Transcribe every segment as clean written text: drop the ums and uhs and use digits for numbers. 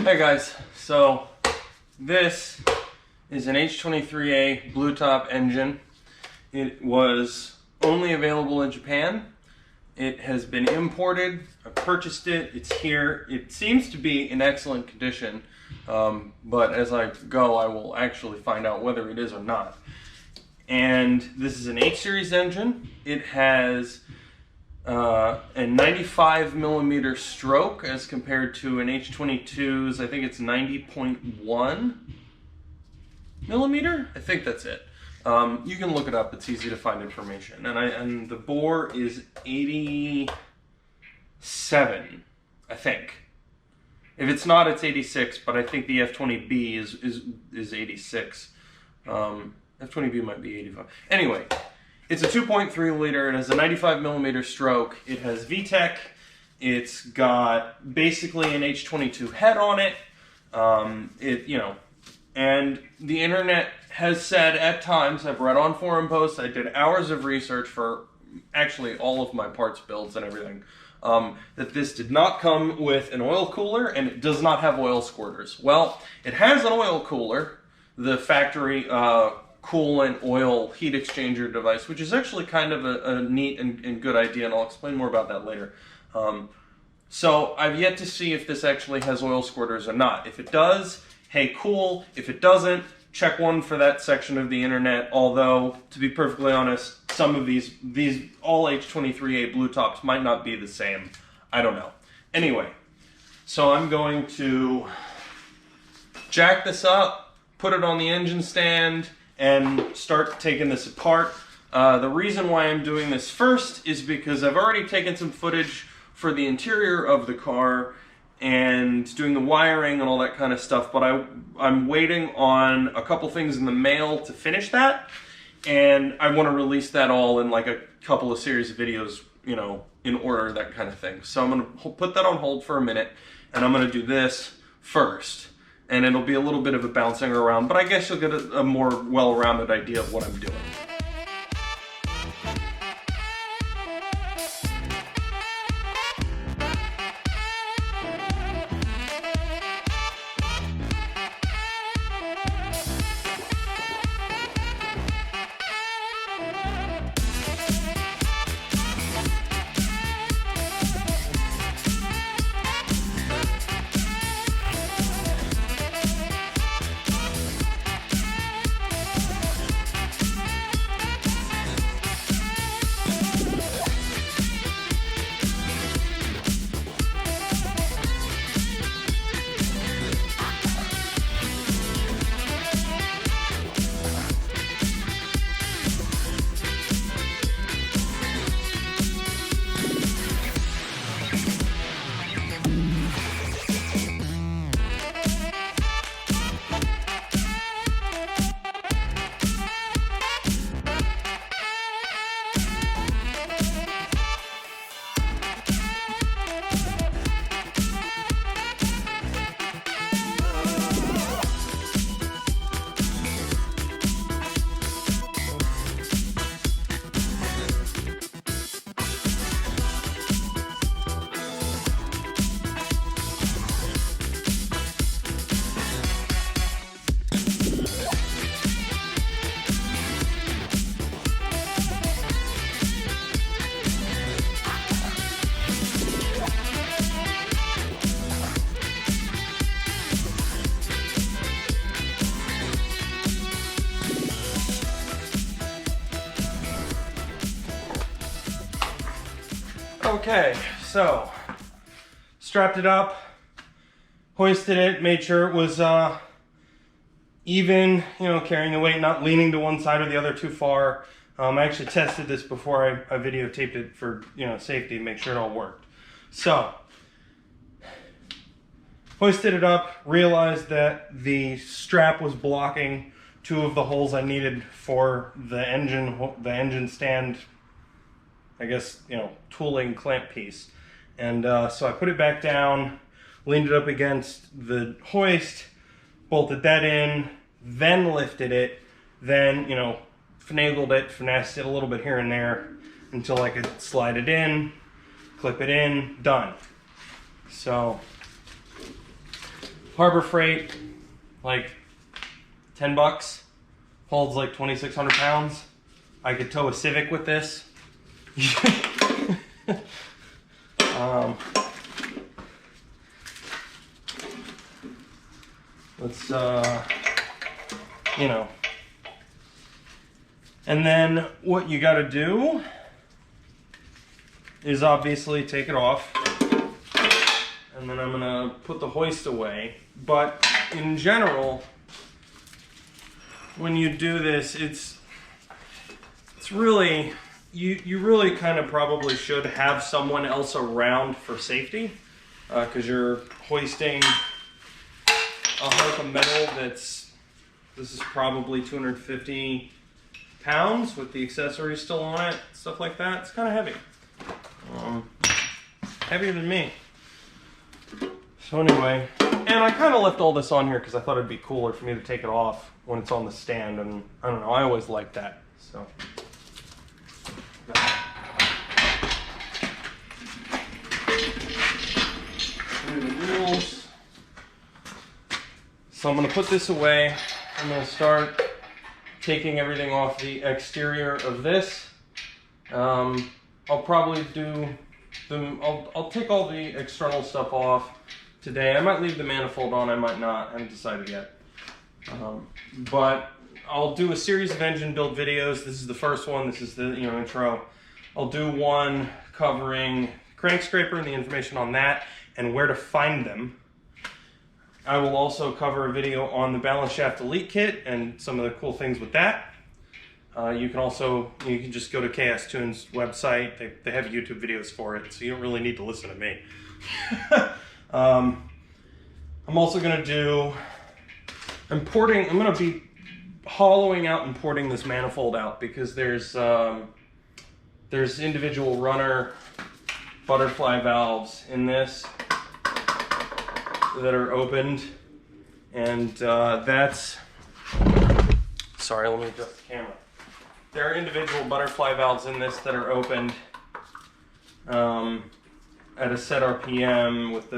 Hey guys, so this is an H23A blue top engine. It was only available in Japan. It has been imported. I purchased it. It's here. It seems to be in excellent condition, but as I go, I will actually find out whether it is or not. And this is an H-series engine. It has a 95 millimeter stroke as compared to an H22's, I think it's 90.1 millimeter. I think that's it. You can look it up. It's easy to find information. And the bore is 87, I think. If it's not, it's 86. But I think the F20B is 86. F20B might be 85. Anyway, it's a 2.3 liter. It has a 95 millimeter stroke. It has VTEC. It's got basically an H22 head on it. And the internet has said at times, I've read on forum posts, I did hours of research for actually all of my parts builds and everything, that this did not come with an oil cooler and it does not have oil squirters. Well, it has an oil cooler, the factory coolant oil heat exchanger device, which is actually kind of a neat and good idea, and I'll explain more about that later. So I've yet to see if this actually has oil squirters or not. If it does, hey, cool. If it doesn't, check one for that section of the internet. Although, to be perfectly honest, some of these all H23A blue tops might not be the same. I don't know. Anyway, so I'm going to jack this up, put it on the engine stand, and start taking this apart. The reason why I'm doing this first is because I've already taken some footage for the interior of the car and doing the wiring and all that kind of stuff, but I'm waiting on a couple things in the mail to finish that, and I want to release that all in like a couple of series of videos, you know, in order, that kind of thing. So I'm going to put that on hold for a minute, and I'm going to do this first, and it'll be a little bit of a bouncing around, but I guess you'll get a more well-rounded idea of what I'm doing. Okay, so strapped it up, hoisted it, made sure it was even, you know, carrying the weight, not leaning to one side or the other too far. I actually tested this before I videotaped it for, you know, safety, make sure it all worked. So, hoisted it up, realized that the strap was blocking two of the holes I needed for the engine stand, I guess, you know, tooling clamp piece. And so I put it back down, leaned it up against the hoist, bolted that in, then lifted it, then, you know, finagled it, finessed it a little bit here and there until I could slide it in, clip it in, done. So Harbor Freight, like 10 bucks. Holds like 2,600 pounds. I could tow a Civic with this. Let's, you know. And then what you gotta do is obviously take it off. And then I'm gonna put the hoist away. But in general, when you do this, it's really, you really kind of probably should have someone else around for safety, because you're hoisting a hunk of metal this is probably 250 pounds with the accessories still on it, stuff like that. It's kind of heavy. Heavier than me. So anyway, and I kind of left all this on here because I thought it'd be cooler for me to take it off when it's on the stand, and I don't know, I always like that. So here are the wheels. So I'm going to put this away. I'm going to start taking everything off the exterior of this. I'll probably do them. I'll take all the external stuff off today. I might leave the manifold on, I might not. I haven't decided yet. But I'll do a series of engine build videos. This is the first one. This is the intro. I'll do one covering crank scraper and the information on that and where to find them. I will also cover a video on the balance shaft delete kit and some of the cool things with that. You can just go to KS Tunes website. They have YouTube videos for it, so you don't really need to listen to me. I'm also going to do I'm going to be hollowing out and porting this manifold out because there's individual runner butterfly valves in this that are opened, and that's, sorry, let me adjust the camera. There are individual butterfly valves in this that are opened at a set RPM with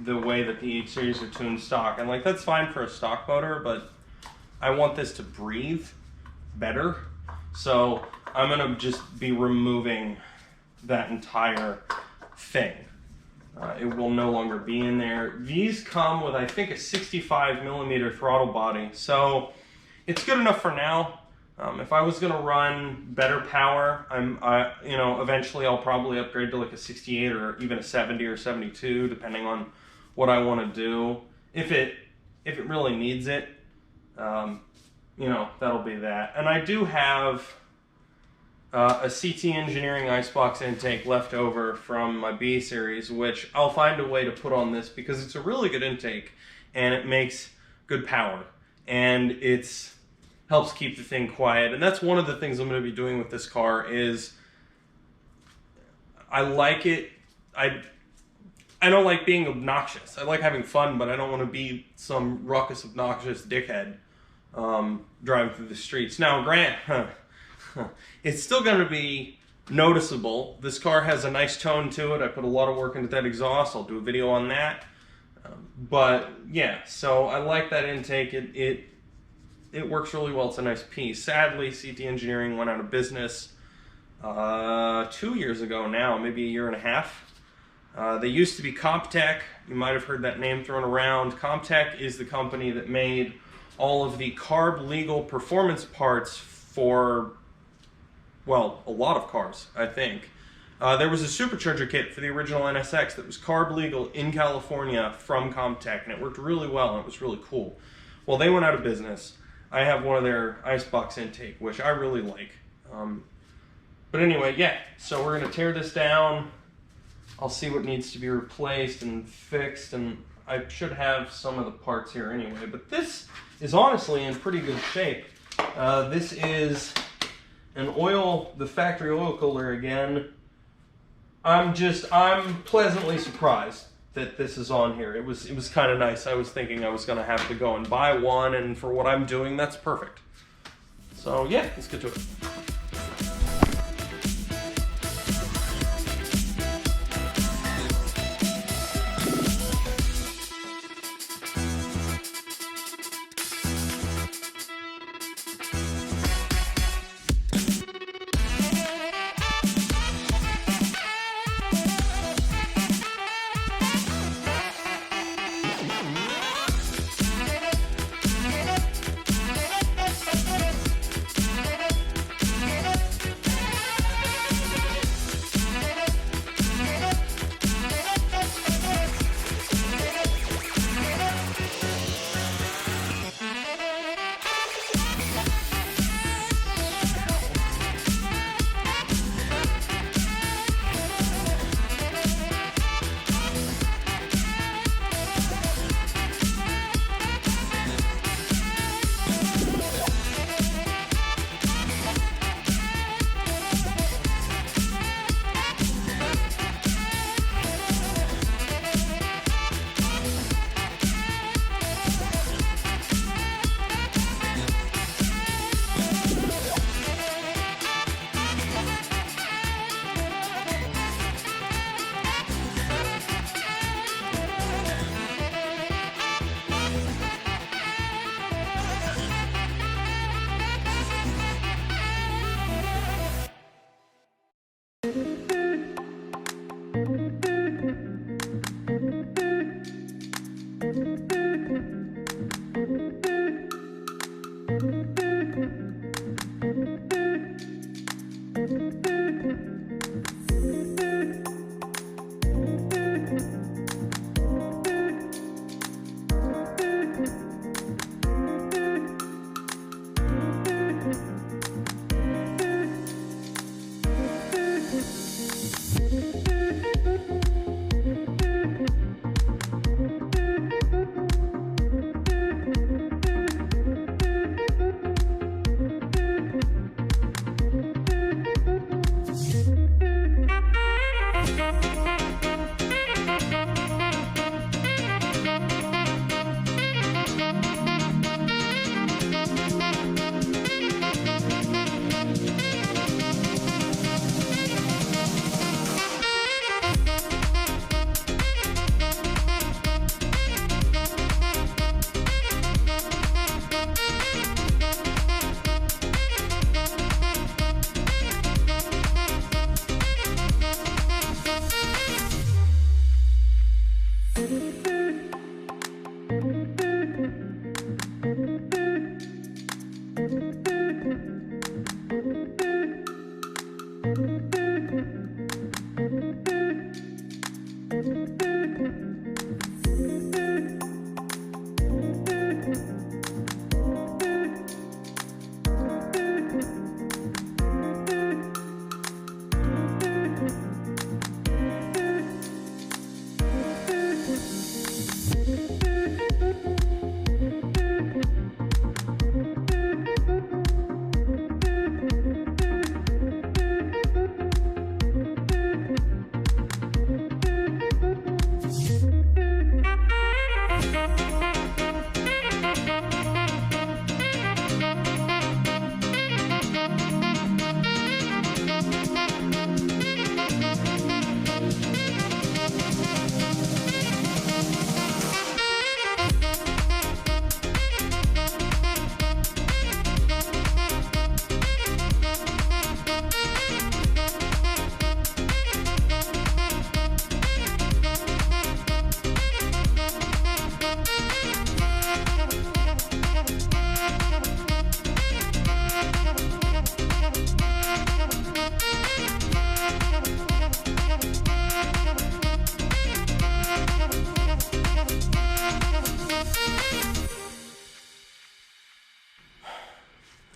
the way that the H series are tuned stock, and like that's fine for a stock motor, but I want this to breathe better, so I'm gonna just be removing that entire thing. It will no longer be in there. These come with, I think, a 65mm throttle body, so it's good enough for now. If I was gonna run better power, eventually I'll probably upgrade to like a 68 or even a 70 or 72, depending on what I want to do. If it really needs it, that'll be that. And I do have a CT Engineering icebox intake left over from my B series, which I'll find a way to put on this because it's a really good intake and it makes good power and it's helps keep the thing quiet. And that's one of the things I'm going to be doing with this car is I like it. I don't like being obnoxious. I like having fun, but I don't want to be some ruckus, obnoxious dickhead driving through the streets. Now, it's still going to be noticeable. This car has a nice tone to it. I put a lot of work into that exhaust. I'll do a video on that. But yeah, so I like that intake. It works really well. It's a nice piece. Sadly, CT Engineering went out of business 2 years ago now, maybe a year and a half. They used to be Comptech. You might have heard that name thrown around. Comptech is the company that made all of the carb-legal performance parts for, well, a lot of cars, I think. There was a supercharger kit for the original NSX that was carb-legal in California from Comptech, and it worked really well, and it was really cool. Well, they went out of business. I have one of their icebox intake, which I really like. But anyway, yeah, so we're going to tear this down. I'll see what needs to be replaced and fixed, and I should have some of the parts here anyway. But this is honestly in pretty good shape. This is the factory oil cooler again. I'm pleasantly surprised that this is on here. It was kind of nice. I was thinking I was going to have to go and buy one, and for what I'm doing, that's perfect. So yeah, let's get to it.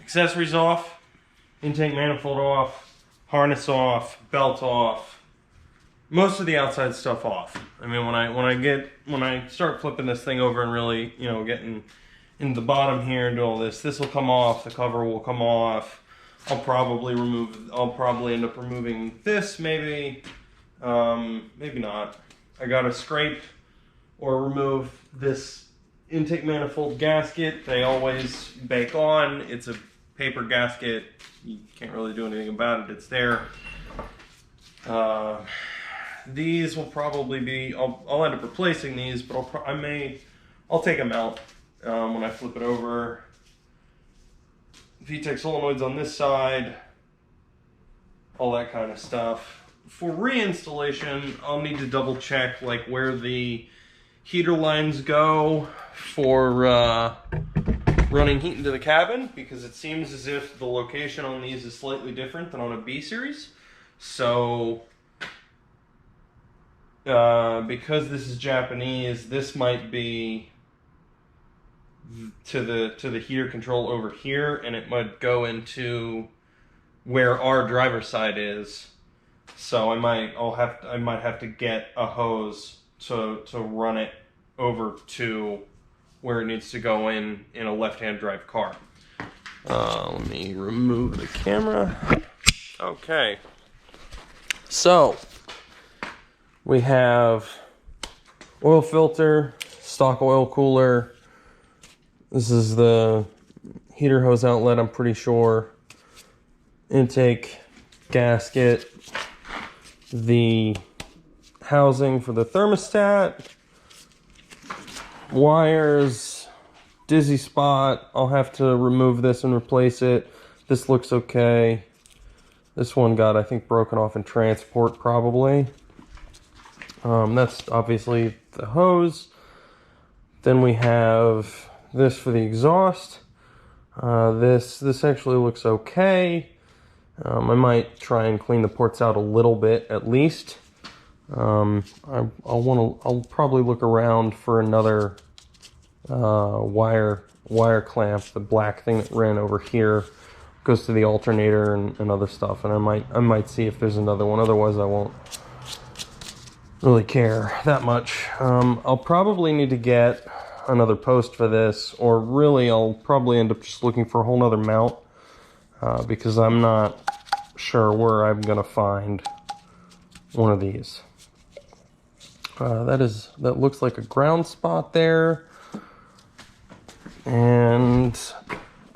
Accessories off, intake manifold off, harness off, belt off, most of the outside stuff off. I mean, when I start flipping this thing over and really, you know, getting in the bottom here and do all this, this will come off, the cover will come off. I'll probably end up removing this, maybe, maybe not. I gotta scrape or remove this intake manifold gasket. They always bake on. It's a paper gasket. You can't really do anything about it. It's there. These will probably be, I'll end up replacing these, but I'll take them out when I flip it over. VTEC solenoids on this side, all that kind of stuff. For reinstallation, I'll need to double check like where the heater lines go for running heat into the cabin, because it seems as if the location on these is slightly different than on a B series. So because this is Japanese, this might be to the heater control over here, and it might go into where our driver's side is. So I might have to get a hose to run it over to where it needs to go in a left-hand drive car. Let me remove the camera. Okay. So we have oil filter, stock oil cooler. This is the heater hose outlet, I'm pretty sure. Intake gasket, the housing for the thermostat, wires, dizzy spot. I'll have to remove this and replace it. This looks okay. This one got, I think, broken off in transport probably. That's obviously the hose. Then we have this for the exhaust. This actually looks okay. I might try and clean the ports out a little bit at least. I'll probably look around for another wire clamp. The black thing that ran over here goes to the alternator and other stuff, and I might see if there's another one. Otherwise, I won't really care that much. I'll probably need to get another post for this, or really I'll probably end up just looking for a whole nother mount because I'm not sure where I'm gonna find one of these. That looks like a ground spot there. And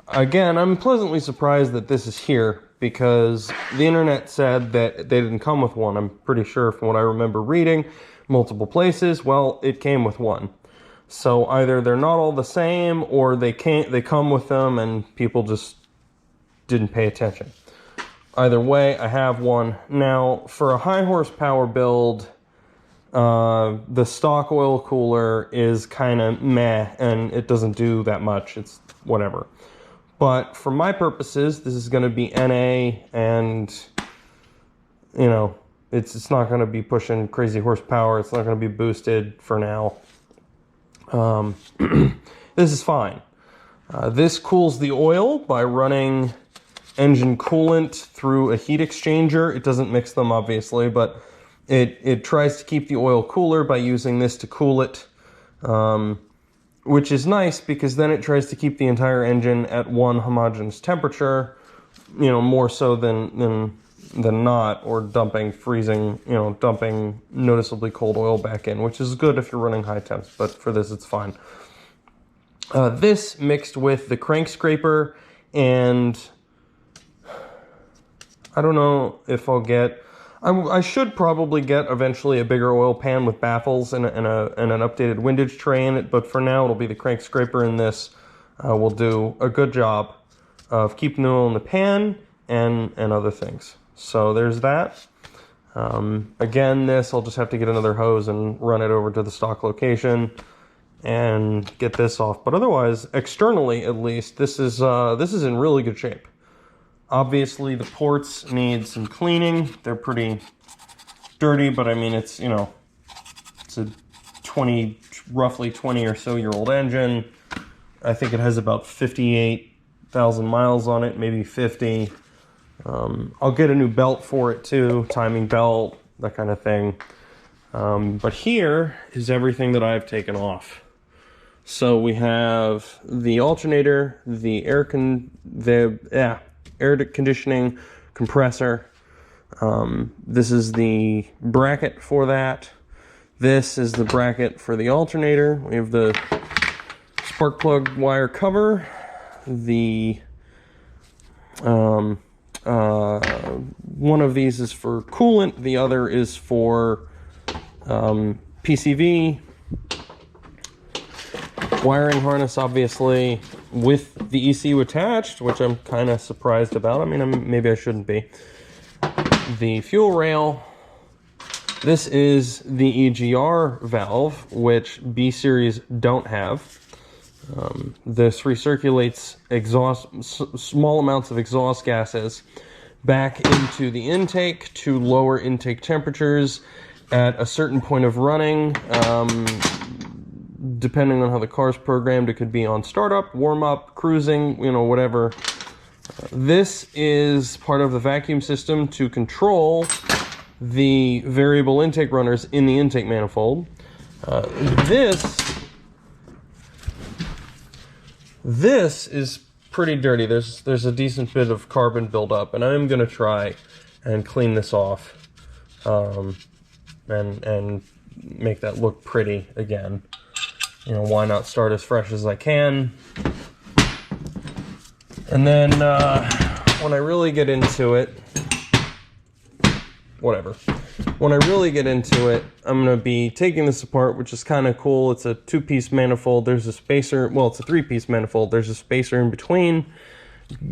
again, I'm pleasantly surprised that this is here, because the internet said that they didn't come with one. I'm pretty sure from what I remember reading multiple places, well, it came with one. So either they're not all the same, or they come with them and people just didn't pay attention. Either way, I have one. Now, for a high horsepower build, the stock oil cooler is kind of meh, and it doesn't do that much. It's whatever. But for my purposes, this is going to be NA, and you know, it's not going to be pushing crazy horsepower. It's not going to be boosted for now. This is fine. This cools the oil by running engine coolant through a heat exchanger. It doesn't mix them, obviously, but it tries to keep the oil cooler by using this to cool it, which is nice because then it tries to keep the entire engine at one homogeneous temperature, you know, more so than not, or dumping noticeably cold oil back in, which is good if you're running high temps, but for this it's fine. This mixed with the crank scraper, and I don't know if I'll get... I should probably get eventually a bigger oil pan with baffles and an updated windage tray in it, but for now it'll be the crank scraper, and this will do a good job of keeping the oil in the pan and other things. So there's that. Again, this I'll just have to get another hose and run it over to the stock location and get this off. But otherwise, externally at least, this is in really good shape. Obviously, the ports need some cleaning. They're pretty dirty, but I mean, it's, you know, it's a roughly 20 or so year old engine. I think it has about 58,000 miles on it, maybe 50. I'll get a new belt for it too, timing belt, that kind of thing. But here is everything that I've taken off. So we have the alternator, the air conditioning compressor. This is the bracket for that. This is the bracket for the alternator. We have the spark plug wire cover. The one of these is for coolant. The other is for PCV. Wiring harness, obviously, with the ECU attached, which I'm kind of surprised about. I mean, maybe I shouldn't be. The fuel rail. This is the EGR valve, which B series don't have. This recirculates small amounts of exhaust gases back into the intake to lower intake temperatures at a certain point of running. Depending on how the car's programmed, it could be on startup, warm-up, cruising, you know, whatever. This is part of the vacuum system to control the variable intake runners in the intake manifold. This is pretty dirty. There's a decent bit of carbon buildup, and I'm gonna try and clean this off, and make that look pretty again. You know, why not start as fresh as I can? And then when I really get into it, when I really get into it, I'm going to be taking this apart, which is kind of cool. It's a 2-piece manifold. There's a spacer. Well, it's a 3-piece manifold. There's a spacer in between.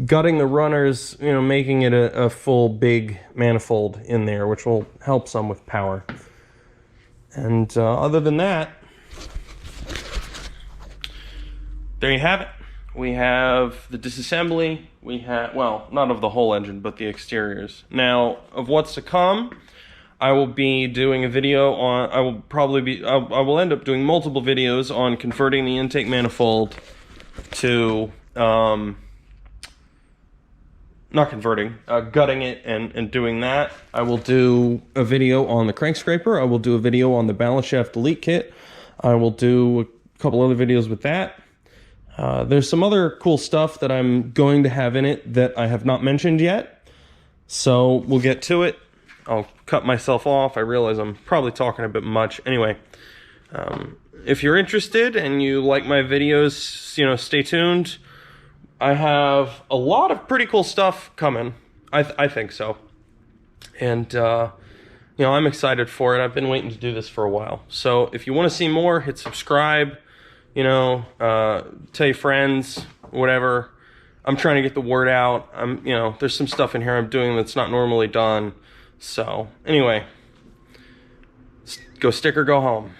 gutting the runners, you know, making it a full big manifold in there, which will help some with power. And other than that, there you have it. We have the disassembly. We have, well, not of the whole engine, but the exteriors. Now, of what's to come, I will be doing a video on, I will end up doing multiple videos on converting the intake manifold to, not converting, gutting it and doing that. I will do a video on the crank scraper. I will do a video on the ballast shaft delete kit. I will do a couple other videos with that. There's some other cool stuff that I'm going to have in it that I have not mentioned yet. So we'll get to it. I'll cut myself off. I realize I'm probably talking a bit much. Anyway, if you're interested and you like my videos, you know, stay tuned. I have a lot of pretty cool stuff coming. I think so. And, you know, I'm excited for it. I've been waiting to do this for a while. So if you want to see more, hit subscribe, you know, tell your friends, whatever. I'm trying to get the word out. You know, there's some stuff in here I'm doing that's not normally done. So anyway, go stick or go home.